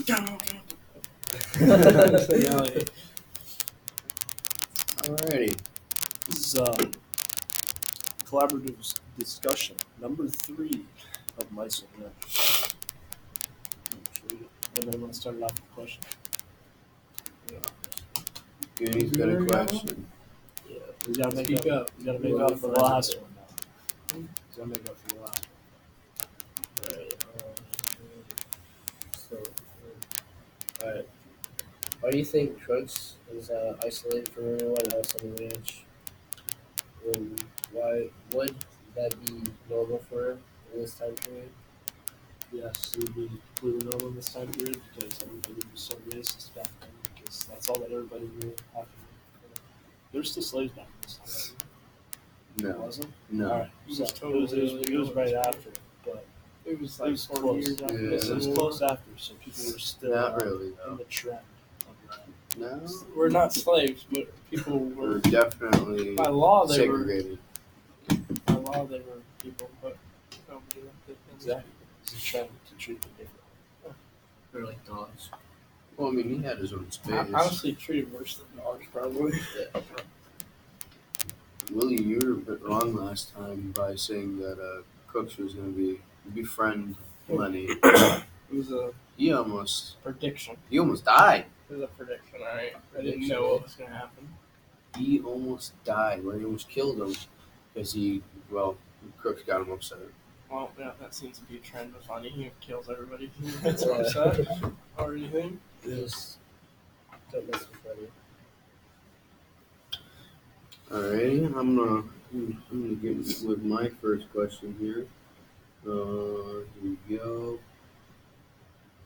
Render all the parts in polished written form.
Alrighty. This is collaborative discussion number 3 of Mice and Men. Anybody want to start it off with a question? Goonies got a question. Yeah. He's got to make Speak up. up. He's got to make up for the last one now. He's got to make up for the last one. Alright. Why do you think Crooks is isolated from everyone else on the ranch? Why would that be normal for her in this time period? Yes, it would be completely normal in this time period because everybody was so racist back then because that's all that everybody knew. There were still slaves back in this time. No. Wasn't? No. All right. So it was right after, but It was it was 40 close. years after. Yeah. It was close after, so people were still Not really, in though. the trend of that. No. We're not slaves, but people We're were. definitely By law, they were. segregated. By law, they were people, but nobody liked it. Exactly. It's a trend to treat them differently. They're like dogs. Well, I mean, he had his own space. Honestly, treated worse than dogs, probably. Willie, you were a bit wrong last time by saying that Cooks was going to befriend Lenny. It was a He almost prediction. died. It was a prediction, alright? I didn't know what was going to happen. He almost died. Lenny almost killed him because Crooks got him upset. Well, yeah, that seems to be a trend with Lenny. He kills everybody who gets upset or anything. Just don't mess with Freddy. Alrighty, I'm gonna get with my first question here. Here we go.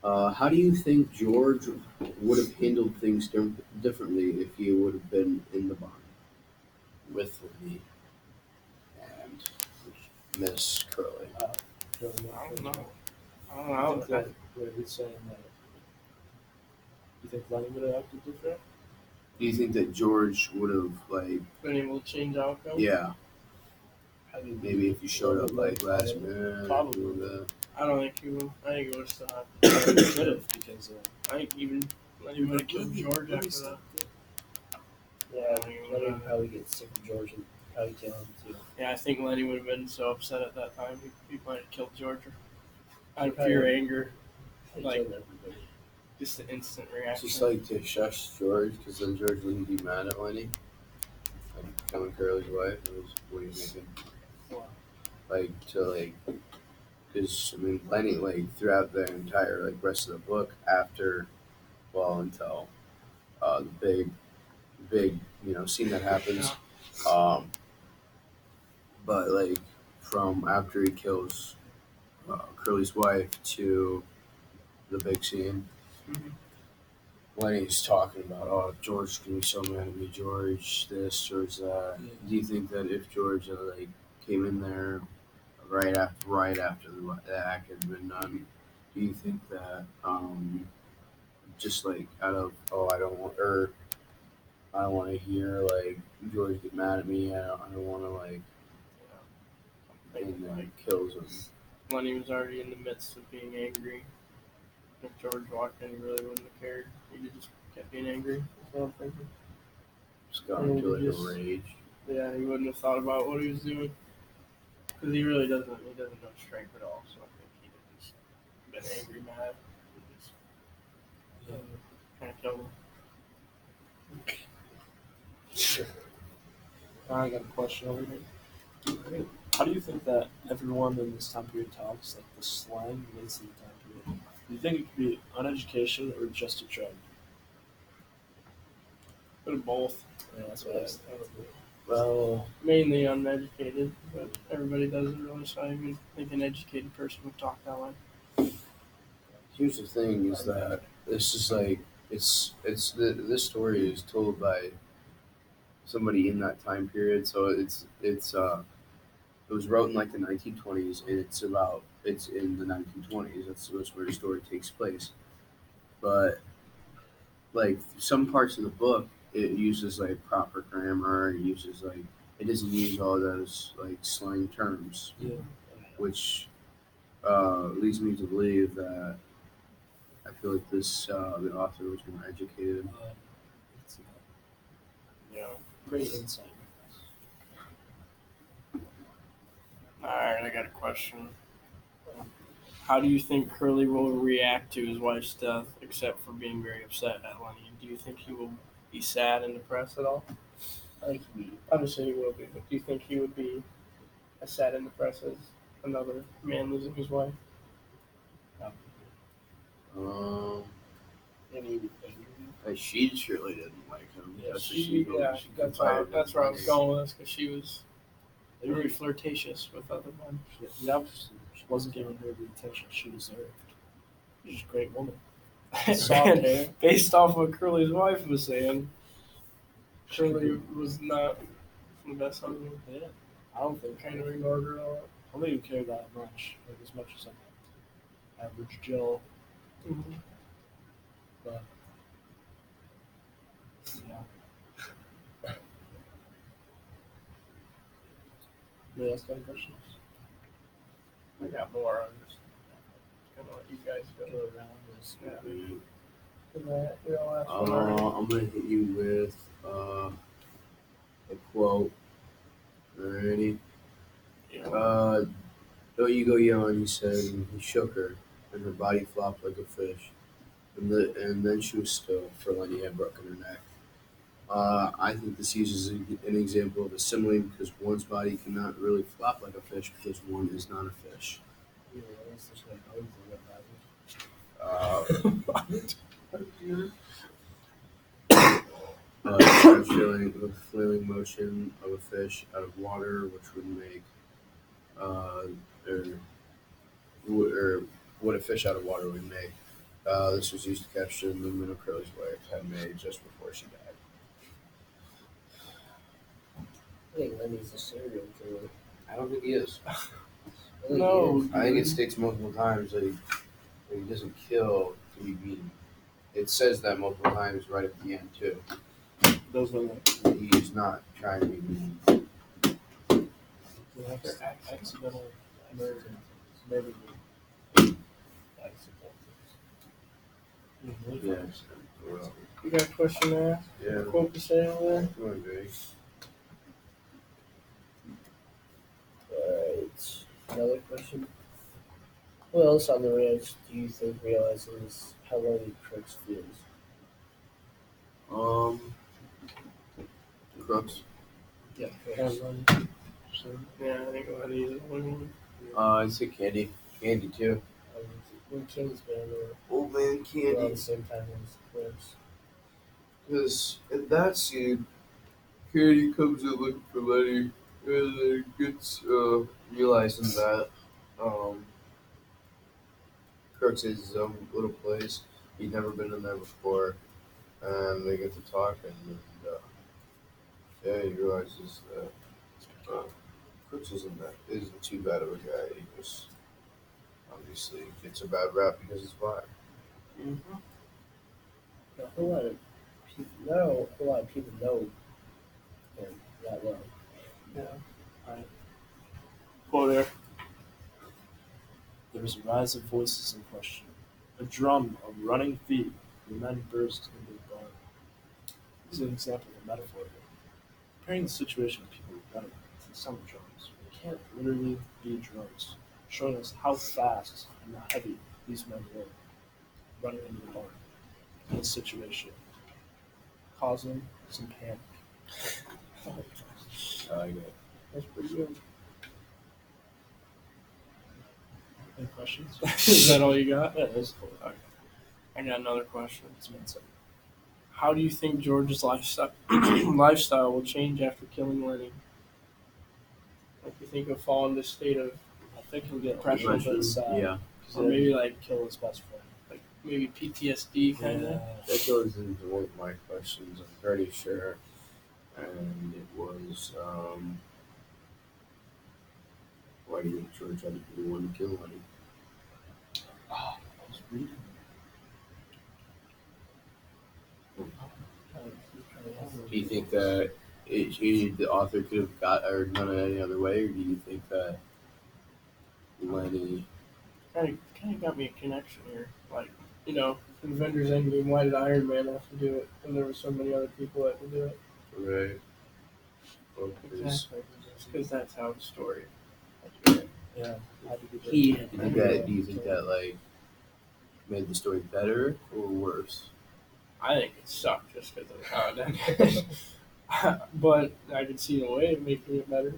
How do you think George would have handled things differently if he would have been in the barn with Lenny and Miss Curly? I don't know. I don't know. He's saying that. You think Lenny would have acted different? Do you think that George would have Been able to change outcome? yeah, maybe if you showed up last minute, Probably. or that? I don't think he would. I think it would have still happened. He could have because I think even Lenny would have killed George after that. Yeah, let him probably get sick of George and probably kill him too. Yeah, I think Lenny would have been so upset at that time he might have killed George. Out of Probably. pure anger, He Like- killed everybody. just an instant It's reaction. just like to shush George, because then George wouldn't be mad at Lenny. Like becoming Curly's wife. What are you making? Because I mean, Lenny, throughout the entire rest of the book, until the big scene that happens. But from after he kills Curly's wife to the big scene. Mhm. Lenny's talking about, oh, George's gonna be so mad at me, George this, George that. Yeah. Do you think that if George came in there right after the act had been done, do you think that just out of I don't want to hear George get mad at me, I don't want to and then kills him. Lenny was already in the midst of being angry. If George walked in, he really wouldn't have cared. He just kept being angry. That's what I'm thinking. Just got into Just- a rage. Yeah, he wouldn't have thought about what he was doing. Because he really doesn't. He doesn't know strength at all. So I think he'd have just been angry, mad, and just kind of killed him. I got a question over here. How do you think that everyone in this time period talks, like the slang relates to the time period? Do you think it could be uneducation or just a trend? Bit of both. Yeah, that's what I was thinking. Well, Mainly uneducated, but everybody does it really. So I even think an educated person would talk that way. here's the thing: is that this is this story is told by somebody in that time period, so it was wrote in the 1920s, and it's in the 1920s. That's where the story takes place. But some parts of the book, it uses proper grammar. It uses it doesn't use all those slang terms, Yeah. which leads me to believe that feel like this the author was more educated. It's Yeah. great insight. All right, I got a question. How do you think Curly will react to his wife's death, except for being very upset at Lenny? Do you think he will be sad and depressed at all? I think he'd be Obviously, he will be, but do you think he would be as sad and depressed as another man losing his wife? maybe he'd be angry. She surely didn't like him. Yeah, That's what She, yeah, she that's confided where I in was Lenny. going with this, because she was very flirtatious with other men. She obviously wasn't giving her the attention she deserved. She's a great woman. Soft And hair. based off what Curly's wife was saying, Curly was not the best husband. Yeah, I don't think Kind of ignored her a lot. I don't think you care that much, like as much as like average Joe. Mm-hmm. But yeah. Anybody else got any questions? I got more. I'm just gonna let you guys Go go. around this. We all asked one already. I'm gonna hit you with a quote. Alrighty. Yeah. Don't you go yelling, he said, and he shook her, and her body flopped like a fish. And then she was still, for Lenny had broken her neck. I think this uses an example of a simile because one's body cannot really flop like a fish because one is not a fish. You know, it's just like bones and what have you. The flailing motion of a fish out of water, which would make, or what a fish out of water would make. This was used to capture the movement of Curly's wife had made just before she died. I think Lenny's a serial killer. I don't think he is. I think No. he is. I think it states multiple times that he doesn't kill to be beaten. It says that multiple times right at the end too. Those were like He's not trying to be beaten. accidental murder. Murder. Yeah. You got a question there? Yeah. A quote to say over there? Come on, Greg. Alright. Another question. Who else on the ranch do you think realizes how lonely Crooks feels? Crooks. Yeah, And Crooks. then, so, Yeah, I think Lenny is the only one. I'd say Candy. Candy too. When Kenny's been there Old man around Candy. the same time as Crooks. Because in that scene, Candy comes in looking for Lenny and then gets realizing that Crooks is his own little place. He'd never been in there before, and they get to talking. And yeah, he realizes that Crooks isn't too bad of a guy. He just obviously gets a bad rap because he's black. Mm-hmm. Not a whole lot of people, not a whole lot of people know him that well. Yeah. quote here. There was a rise of voices in question. A drum of running feet. The men burst into the barn. This is an example of a metaphor here. Comparing the situation of people who run to some drums. They can't literally be drums, showing us how fast and how heavy these men were running into the barn in this situation, causing some panic. I like it. That's pretty good. Any questions? Is that all you got? Yeah, that's cool. I got another question. It's meant to. How do you think George's lifestyle will change after killing Lenny? Like, you think he'll fall into a state of, I think he'll get Depression, depression, but sad. Yeah. or maybe like Kill his best friend. maybe PTSD kind of? Yeah. That goes into one of my questions, I'm pretty sure. And it was, why do you think George had to be the one to kill Lenny? I was reading. Do you think that the author could have got or done it any other way, or do you think that Lenny? Kind of got me a connection here. Like, you know, in Avengers Endgame, why did Iron Man have to do it when there were so many other people that could do it? Right. Well, 'cause Because that's how the story. Yeah. How do you get do that? you think that? Do you think that like made the story better or worse? I think it sucked just because of how it ended. But I could see a way of making it better.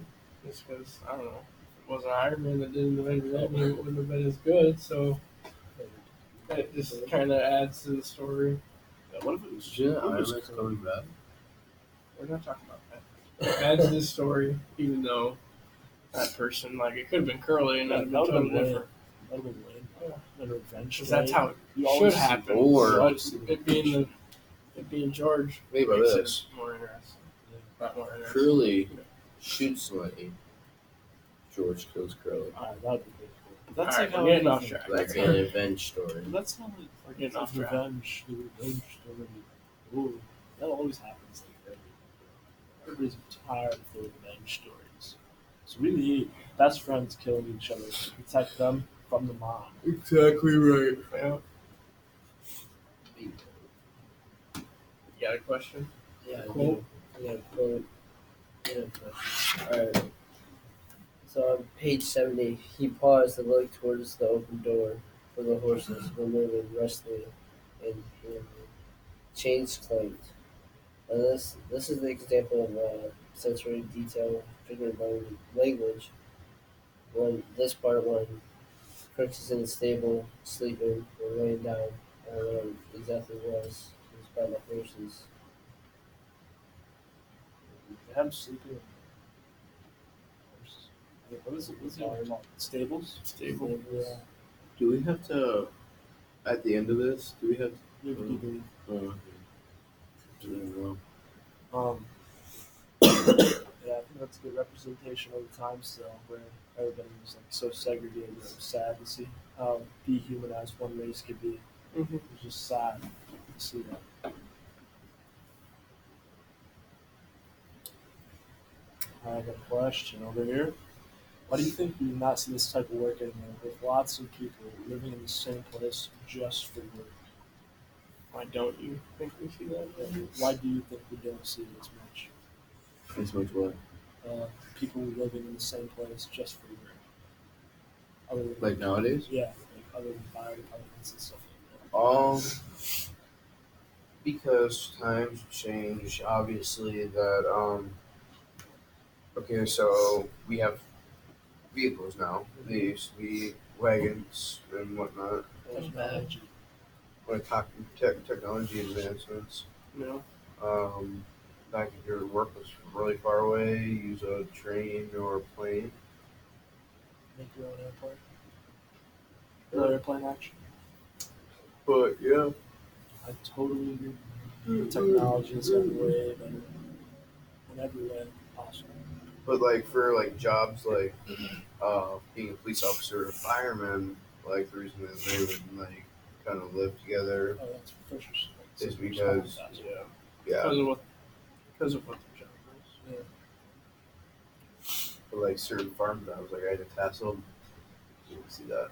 Just because, I don't know. If it wasn't Iron Man that did the Avengers Endgame, it wouldn't have been as good. So it just kind of adds to the story. Yeah, what if it was? Shouldn't What if it Iron was Man's Kirby? coming back? We're not talking about that. It adds to the story, even though that person, like, it could have been Curly and Yeah, that'd that have been would've totally been different. That would have been lame. Yeah. An revenge. Because that's how it You should always see- happen. Or- But it being George Think about makes this. it more interesting. A lot more interesting. Curly shoots Lenny. George kills Curly. Alright, that'd be pretty cool. But that's Alright, like we're how getting off anything- track. Like an revenge story. But that's not like We're getting it's off like track. revenge. The revenge story. Ooh, that always happens. Like everybody's tired of the revenge stories. So really, best friends killing each other to protect them from the mom. Exactly right. Yeah. You got a question? Yeah, I Cool. do. I got a quote. Yeah, alright. So on page 70, he paused and looked towards the open door where the horses were moving restfully and handily. Chains clanked. And this is the example of sensory detail triggered by language. When this part when Crooks is in the stable, sleeping or laying down, I don't know exactly what it was. It was by the horses. They have sleeping. in horses. What is it? What's it called? Stables. Stable. Yeah. Do we have to, at the end of this, do we have You have to believe. I don't know. Yeah, I think that's a good representation of the time still, where everybody was like so segregated. It was sad to see how dehumanized one race could be. Mm-hmm. It was just sad to see that. I got a question over here. Why do you think we do not see this type of work anymore, with lots of people living in the same place just for work? Why don't you think we see that? And why do you think we don't see it as much? As much what? People living in the same place just for work. Other than, Like nowadays? yeah, like other than fire departments and stuff like that. Because times change. Obviously, that Okay, so we have vehicles now. They used to be wagons and whatnot. Technology. Like technology advancements. No. Back if your work was really far away, use a train or a plane. Make your own airplane. Real airplane action. But yeah, I totally agree. The technology is getting way better in every way possible. but like for like jobs like being a police officer or a fireman, like the reason that they would like kind of live together, Oh, that's for sure. Is because- Yeah. yeah. Because of what the job is. For like certain farm jobs, like I had a tassel. You can see that.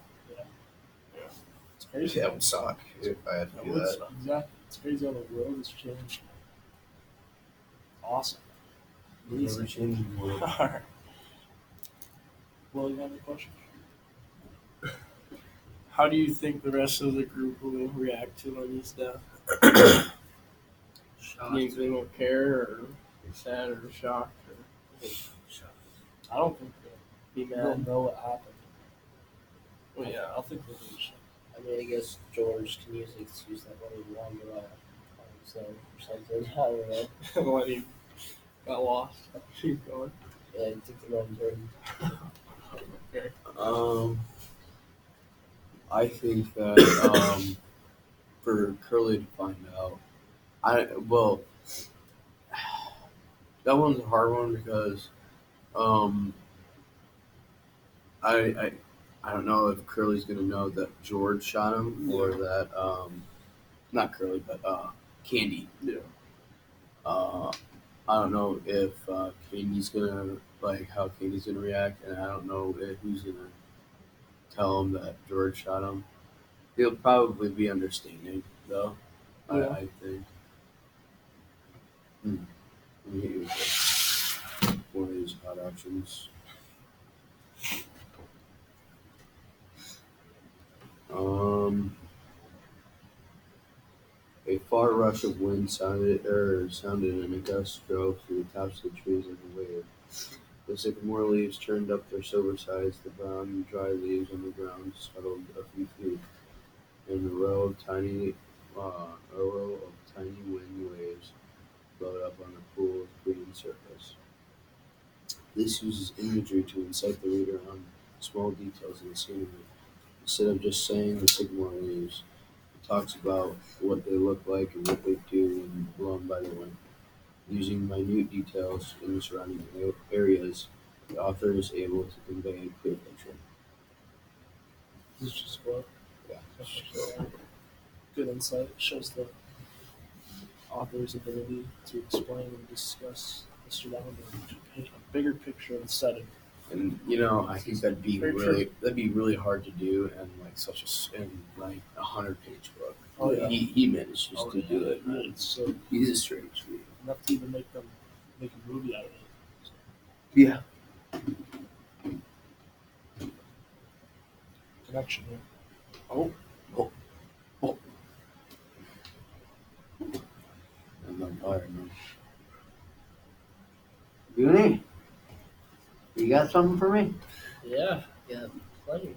It's crazy. That would suck if I had to That do would that. suck. Exactly. It's crazy how the world has changed. Awesome. Never changing world. Alright. Well, you have any questions? How do you think the rest of the group will react to Lenny's death? Do you think they won't care or be sad or shocked or I don't think be they don't mad? know what happened. Well, yeah. I think they're really shocked. I mean, I guess George can use the excuse that when he wandered off on his own or something. I don't know. Lenny got lost. Keep going. Yeah, he took the wrong turn. Okay. I think that for Curly to find out, that one's a hard one because I don't know if Curly's gonna know that George shot him or that not Curly but Candy. Yeah. I don't know if Candy's gonna how Candy's gonna react, and I don't know if who's gonna tell him that George shot him. He'll probably be understanding, though. Yeah. I think. Let me hit you with one of these hot options. A far rush of wind sounded, and a gust drove through the tops of the trees like a wave. The sycamore leaves turned up their silver sides. The brown and dry leaves on the ground scuttled a few feet, and a row of tiny wind waves float up on a cool green surface. This uses imagery to incite the reader on small details of the scenery. Instead of just saying the sycamore leaves, it talks about what they look like and what they do when blown by the wind. Using minute details in the surrounding areas, the author is able to convey a clear picture. This is just what Yeah. good insight. It shows the author's ability to explain and discuss the surroundings to paint a bigger picture of the setting. And I think that'd be really hard to do in like in like 100-page book. Oh, yeah. He manages to do it. Yeah, it's so He's a straight sweet. enough to even make a movie out of it. So, Yeah. connection here. I'm on fire, man. Goonie, you got something for me? Yeah, plenty.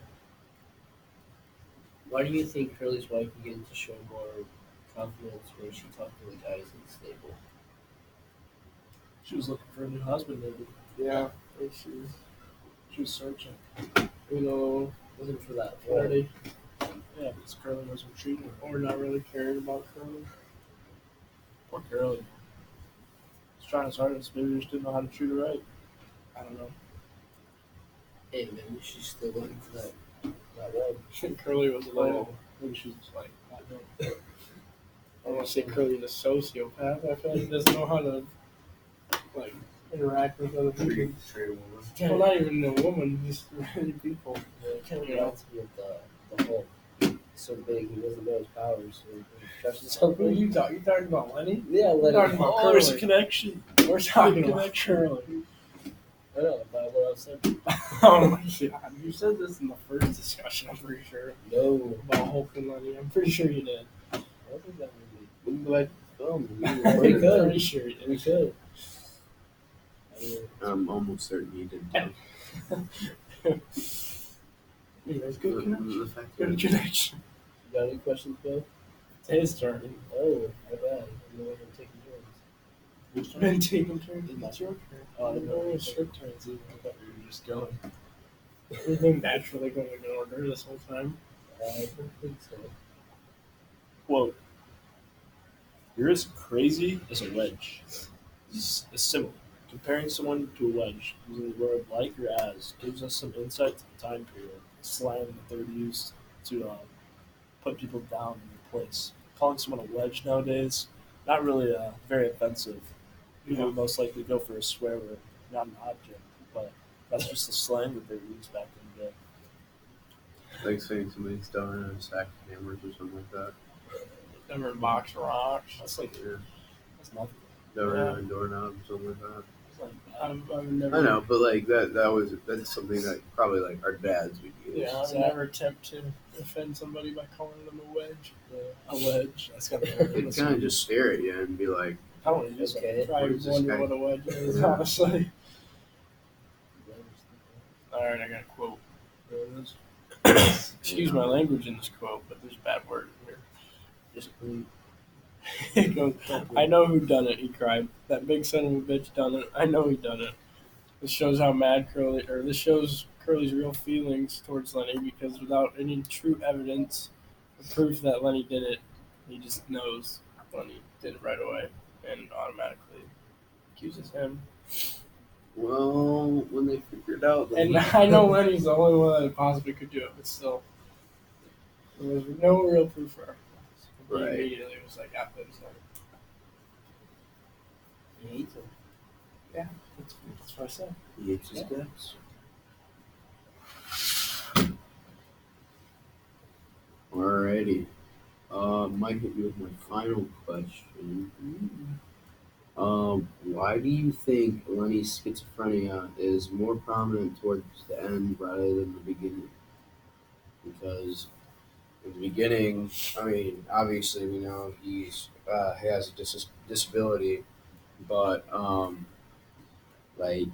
Why do you think Curly's wife began to show more confidence when she talked to the guys in the stable? She was looking for a new husband, maybe. Yeah, She was searching. Looking for that already Yeah, because Curly wasn't treating her. or not really caring about Curly. Poor Curly. He's trying his hardest. Maybe he just didn't know how to treat her right. I don't know. Hey, maybe she's still looking for that one. Curly was a little. Maybe she's like not doing it. I don't want to say Curly's a sociopath. I feel like he doesn't know how to like interact with other people. Straight woman. Well, not even a woman, just really people. Kind of reminds me of the Hulk. He's so big, he doesn't know his powers. So he trusts Who are something. you talking? You talking about Lenny? Yeah, let Talking him. about Oh, there's a Curly. connection. We're talking about Connection. Curly. I know, about what I was saying. Oh my god! You said this in the first discussion. I'm pretty sure No, about Hulk and Lenny. I'm pretty sure you did. I don't think that movie. We can go back to the film. We could. I'm pretty sure you We did. could. I mean, I'm almost certain he did. Anyways, good connection. The fact Good that connection. you got any questions, Bill? It's his turn. Oh, my bad. I'm the one taking turns. Been taking turns. It's your turn. Oh, I didn't know it was It's your turns either. I thought you were just going. Everything naturally going in order this whole time. I don't think so. Quote. You're as crazy as a wedge. This is a simile. Comparing someone to a wedge using the word like or as gives us some insight to the time period, slang that they would use to put people down in their place. Calling someone a wedge nowadays, not really very offensive. People would most likely go for a swear word, not an object, but that's just the slang that they used back in the day. like saying somebody's down in a sack of hammers or something like that. Never in box of rocks. That's like, Yeah. that's nothing. Never Yeah. on a doorknob or something like that. It's like, I've never. I know, but like that's something that probably like our dads would use. Yeah, I would Exactly. never attempt to offend somebody by calling them a wedge. a wedge. That's kind of They'd kind of just stare at you and be like, I don't want to use that. Okay. Probably What is this wonder guy? what a wedge is, honestly. Alright, I got a quote. There it is. Excuse my language in this quote, but there's a bad word in here. Just breathe. He goes, I know who done it, he cried. That big son of a bitch done it. I know he done it. This shows how mad this shows Curly's real feelings towards Lenny because without any true evidence or proof that Lenny did it, he just knows Lenny did it right away and automatically accuses him. well, when they figured out that And I know Lenny's the only one that possibly could do it, but still, there was no real proof for her. He Right. immediately was like, "Ah, that's not." He hates him. That's what I said. he hates his guts. Alrighty. Might hit you with my final question. Why do you think Lenny's schizophrenia is more prominent towards the end rather than the beginning? Because in the beginning, I mean, obviously we know he has a disability, but like,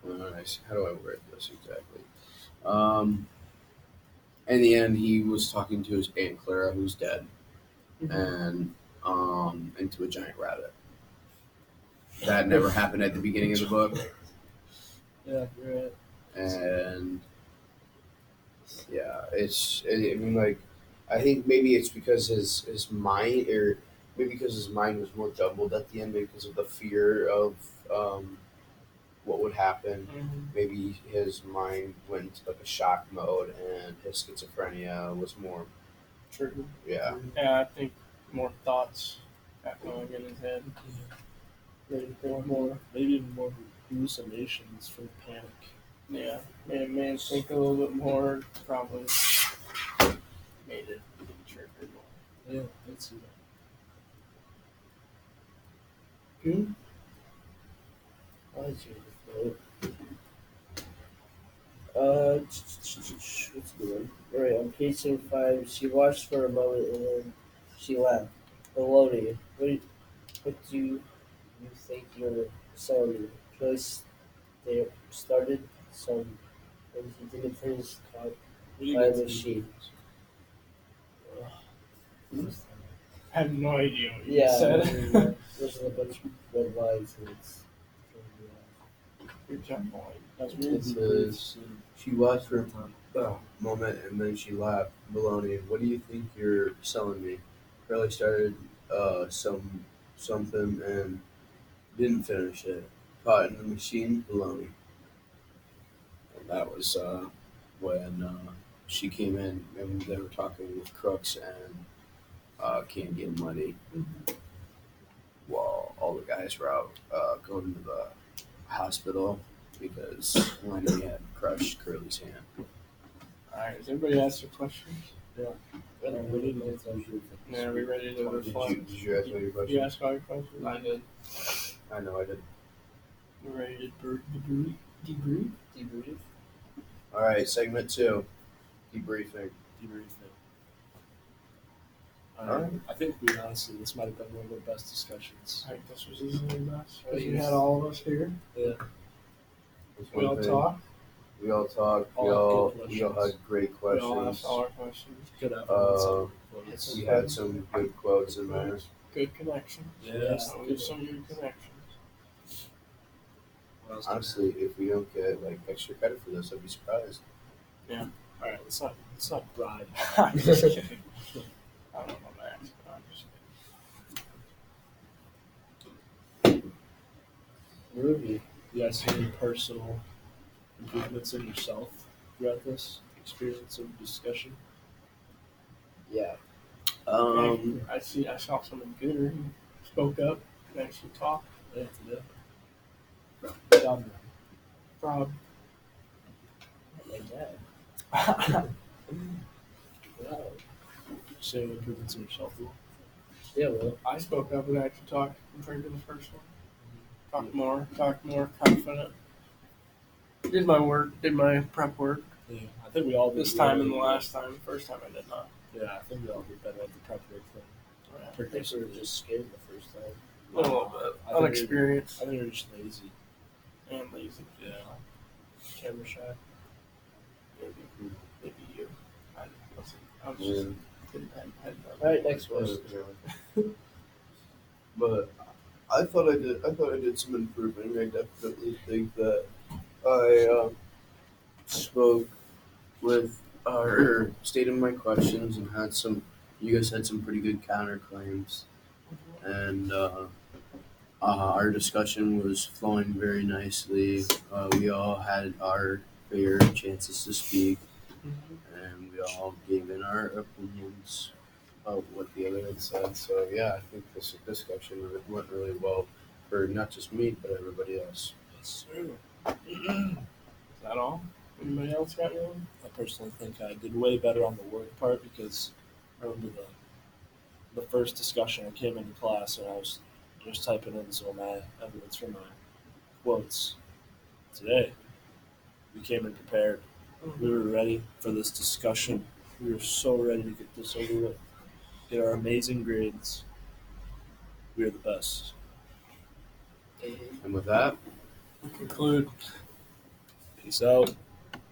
how do I word this exactly? Um, in the end, he was talking to his aunt Clara, who's dead, and into a giant rabbit. That never happened at the beginning of the book, Yeah, you're right. and yeah, I mean, like, I think maybe it's because his mind, or maybe because his mind was more jumbled at the end, maybe because of the fear of what would happen. Maybe his mind went into like a shock mode, and his schizophrenia was more. Triggered. Yeah. Yeah, I think more thoughts got going in his head. Maybe even more hallucinations from panic. Yeah, made him think a little bit more. Probably made it triggered more. Yeah, that's it. What's a good one? Alright, on page 75, she watched for a moment and then she laughed. Baloney. What do you think you're selling? Joyce they started some and he didn't finish caught What do you by get the to machine. I have no idea what you Yeah, said. there's a bunch of red lines and it's You're talking like That's It really says she watched for a moment and then she laughed. Baloney. What do you think you're selling me? Curly started something and didn't finish it. Caught in the machine. Baloney. And that was when she came in and they were talking with Crooks and Candy and Money while all the guys were out going to the hospital because Lenny had crushed Curly's hand. Alright, does everybody ask their questions? I really didn't answer your Yeah, are we ready to Did reflect? you ask all your You questions? ask all your questions? I did. I know I did. We're ready to debrief? debrief. All right, segment 2, debriefing. debriefing. Alright. I think we honestly, this might have been one of the best discussions. I think this was easily best. Oh, Because we yes. had all of us here. Yeah. That's We one all thing. talked. We all talked. We All all had good had great We all questions. asked all our questions. Good evidence. Yes. We had some good quotes in there. Good connections. Yes. Always some good connections. Honestly, if we don't get like extra credit for this, I'd be surprised. All right, let's not bride. I'm just kidding. I don't know that. I'm just Ruby. You guys see any personal improvements in yourself throughout this experience of discussion? Yeah. kidding. I saw someone gooder who spoke up and actually talked. Yeah, today. Good job, man. Proud. Like that. Wow. See any improvements in yourself? Will? Yeah, well. I spoke up and actually talked compared to the first one. Talked more confident. Did my work, did my prep work Yeah, I think we all did this time and the really last time. First time I did not. good. Yeah, I think we all did better at the prep work thing. I think we were just scared the first time. A little bit. I think Unexperienced I think we're just lazy. and lazy. Yeah. Camera shy. Maybe you. I was Yeah. just didn't have head up. Alright, next question. But I thought I did some improving. I definitely think that I spoke with or stated my questions and had some. You guys had some pretty good counterclaims, and our discussion was flowing very nicely. We all had our fair chances to speak, and we all gave in our opinions of what the other had said. So yeah, I think this discussion went really well for not just me but everybody else. Yes, sir. Is that all? Anybody else got anyone? I personally think I did way better on the work part because I remember the first discussion I came into class and I was just typing in some of my evidence for my quotes. Today, we came in prepared. We were ready for this discussion. We were so ready to get this over with. Get our amazing grades. We are the best. And with that, Conclude. Peace out.